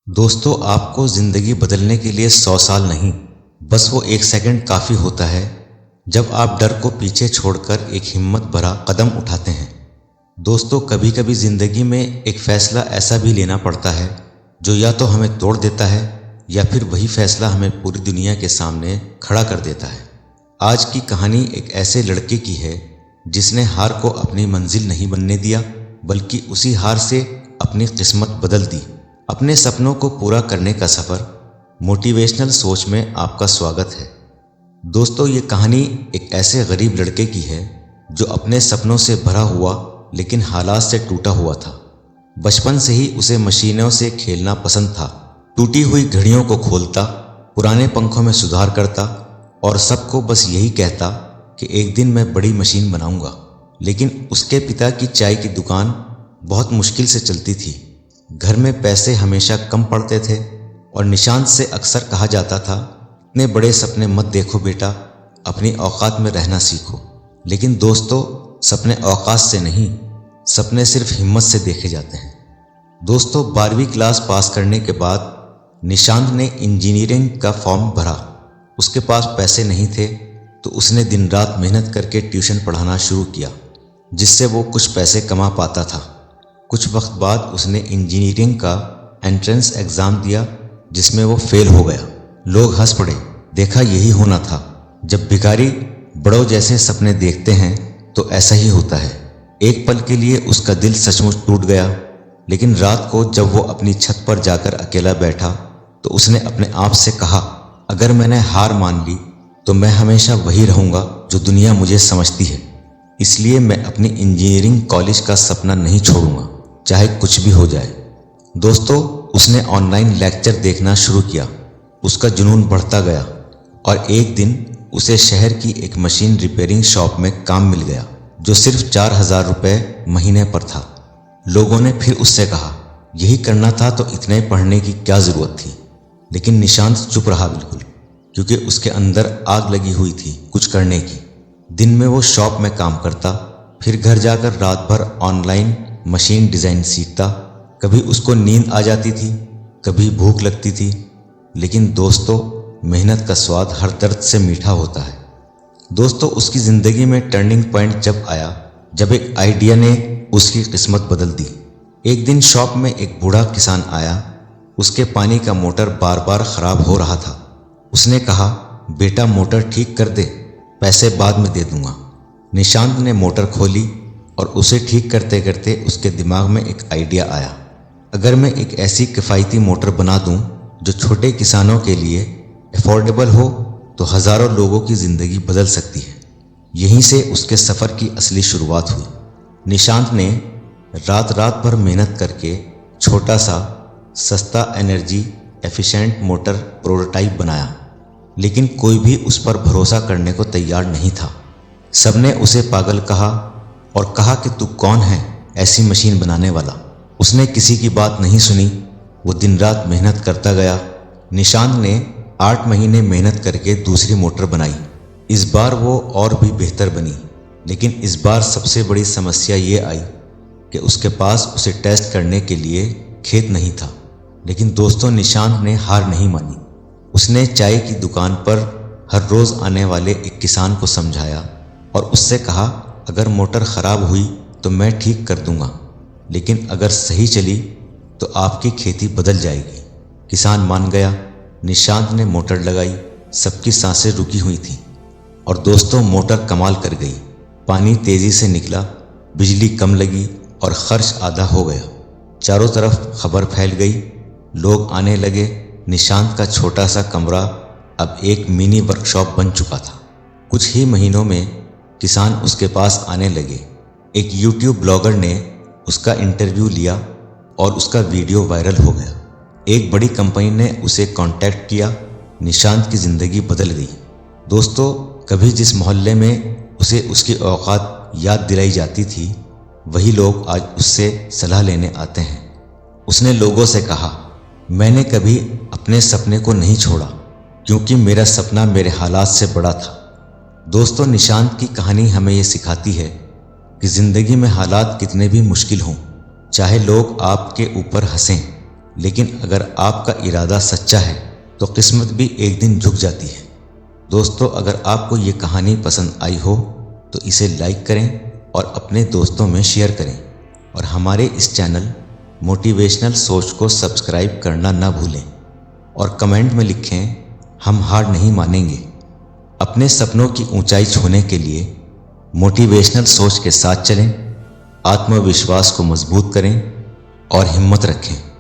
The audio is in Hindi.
दोस्तों, आपको ज़िंदगी बदलने के लिए 100 साल नहीं, बस वो एक सेकंड काफ़ी होता है जब आप डर को पीछे छोड़कर एक हिम्मत भरा कदम उठाते हैं। दोस्तों, कभी कभी ज़िंदगी में एक फ़ैसला ऐसा भी लेना पड़ता है जो या तो हमें तोड़ देता है या फिर वही फ़ैसला हमें पूरी दुनिया के सामने खड़ा कर देता है। आज की कहानी एक ऐसे लड़के की है जिसने हार को अपनी मंजिल नहीं बनने दिया, बल्कि उसी हार से अपनी किस्मत बदल दी। अपने सपनों को पूरा करने का सफ़र मोटिवेशनल सोच में आपका स्वागत है। दोस्तों, ये कहानी एक ऐसे गरीब लड़के की है जो अपने सपनों से भरा हुआ लेकिन हालात से टूटा हुआ था। बचपन से ही उसे मशीनों से खेलना पसंद था। टूटी हुई घड़ियों को खोलता, पुराने पंखों में सुधार करता और सबको बस यही कहता कि एक दिन मैं बड़ी मशीन बनाऊंगा। लेकिन उसके पिता की चाय की दुकान बहुत मुश्किल से चलती थी। घर में पैसे हमेशा कम पड़ते थे और निशांत से अक्सर कहा जाता था, इतने बड़े सपने मत देखो बेटा, अपनी औकात में रहना सीखो। लेकिन दोस्तों, सपने औकात से नहीं, सपने सिर्फ हिम्मत से देखे जाते हैं। दोस्तों, 12वीं क्लास पास करने के बाद निशांत ने इंजीनियरिंग का फॉर्म भरा। उसके पास पैसे नहीं थे तो उसने दिन रात मेहनत करके ट्यूशन पढ़ाना शुरू किया, जिससे वो कुछ पैसे कमा पाता था। कुछ वक्त बाद उसने इंजीनियरिंग का एंट्रेंस एग्ज़ाम दिया, जिसमें वो फेल हो गया। लोग हंस पड़े। देखा, यही होना था। जब भिखारी बड़ों जैसे सपने देखते हैं तो ऐसा ही होता है। एक पल के लिए उसका दिल सचमुच टूट गया, लेकिन रात को जब वो अपनी छत पर जाकर अकेला बैठा तो उसने अपने आप से कहा, अगर मैंने हार मान ली तो मैं हमेशा वही रहूँगा जो दुनिया मुझे समझती है। इसलिए मैं अपनी इंजीनियरिंग कॉलेज का सपना नहीं छोड़ूंगा, चाहे कुछ भी हो जाए। दोस्तों, उसने ऑनलाइन लेक्चर देखना शुरू किया। उसका जुनून बढ़ता गया और एक दिन उसे शहर की एक मशीन रिपेयरिंग शॉप में काम मिल गया, जो सिर्फ 4000 रुपये महीने पर था। लोगों ने फिर उससे कहा, यही करना था तो इतने पढ़ने की क्या ज़रूरत थी। लेकिन निशांत चुप रहा बिल्कुल, क्योंकि उसके अंदर आग लगी हुई थी कुछ करने की। दिन में वो शॉप में काम करता, फिर घर जाकर रात भर ऑनलाइन मशीन डिज़ाइन सीखता। कभी उसको नींद आ जाती थी, कभी भूख लगती थी। लेकिन दोस्तों, मेहनत का स्वाद हर दर्द से मीठा होता है। दोस्तों, उसकी ज़िंदगी में टर्निंग पॉइंट जब आया, जब एक आइडिया ने उसकी किस्मत बदल दी। एक दिन शॉप में एक बूढ़ा किसान आया। उसके पानी का मोटर बार बार ख़राब हो रहा था। उसने कहा, बेटा मोटर ठीक कर दे, पैसे बाद में दे दूंगा। निशांत ने मोटर खोली और उसे ठीक करते करते उसके दिमाग में एक आइडिया आया, अगर मैं एक ऐसी किफ़ायती मोटर बना दूं जो छोटे किसानों के लिए अफोर्डेबल हो तो हज़ारों लोगों की ज़िंदगी बदल सकती है। यहीं से उसके सफ़र की असली शुरुआत हुई। निशांत ने रात रात भर मेहनत करके छोटा सा सस्ता एनर्जी एफिशिएंट मोटर प्रोटोटाइप बनाया, लेकिन कोई भी उस पर भरोसा करने को तैयार नहीं था। सबने उसे पागल कहा और कहा कि तू कौन है ऐसी मशीन बनाने वाला। उसने किसी की बात नहीं सुनी। वो दिन रात मेहनत करता गया। निशांत ने 8 महीने मेहनत करके दूसरी मोटर बनाई। इस बार वो और भी बेहतर बनी, लेकिन इस बार सबसे बड़ी समस्या ये आई कि उसके पास उसे टेस्ट करने के लिए खेत नहीं था। लेकिन दोस्तों, निशांत ने हार नहीं मानी। उसने चाय की दुकान पर हर रोज़ आने वाले एक किसान को समझाया और उससे कहा, अगर मोटर ख़राब हुई तो मैं ठीक कर दूंगा, लेकिन अगर सही चली तो आपकी खेती बदल जाएगी। किसान मान गया। निशांत ने मोटर लगाई। सबकी सांसें रुकी हुई थीं और दोस्तों, मोटर कमाल कर गई। पानी तेज़ी से निकला, बिजली कम लगी और खर्च आधा हो गया। चारों तरफ खबर फैल गई। लोग आने लगे। निशांत का छोटा सा कमरा अब एक मिनी वर्कशॉप बन चुका था। कुछ ही महीनों में किसान उसके पास आने लगे। एक यूट्यूब ब्लॉगर ने उसका इंटरव्यू लिया और उसका वीडियो वायरल हो गया। एक बड़ी कंपनी ने उसे कांटेक्ट किया। निशांत की ज़िंदगी बदल गई। दोस्तों, कभी जिस मोहल्ले में उसे उसकी औकात याद दिलाई जाती थी, वही लोग आज उससे सलाह लेने आते हैं। उसने लोगों से कहा, मैंने कभी अपने सपने को नहीं छोड़ा, क्योंकि मेरा सपना मेरे हालात से बड़ा था। दोस्तों, निशांत की कहानी हमें ये सिखाती है कि ज़िंदगी में हालात कितने भी मुश्किल हों, चाहे लोग आपके ऊपर हंसें, लेकिन अगर आपका इरादा सच्चा है तो किस्मत भी एक दिन झुक जाती है। दोस्तों, अगर आपको ये कहानी पसंद आई हो तो इसे लाइक करें और अपने दोस्तों में शेयर करें, और हमारे इस चैनल मोटिवेशनल सोच को सब्सक्राइब करना ना भूलें, और कमेंट में लिखें, हम हार नहीं मानेंगे। अपने सपनों की ऊंचाई छूने के लिए मोटिवेशनल सोच के साथ चलें, आत्मविश्वास को मजबूत करें और हिम्मत रखें।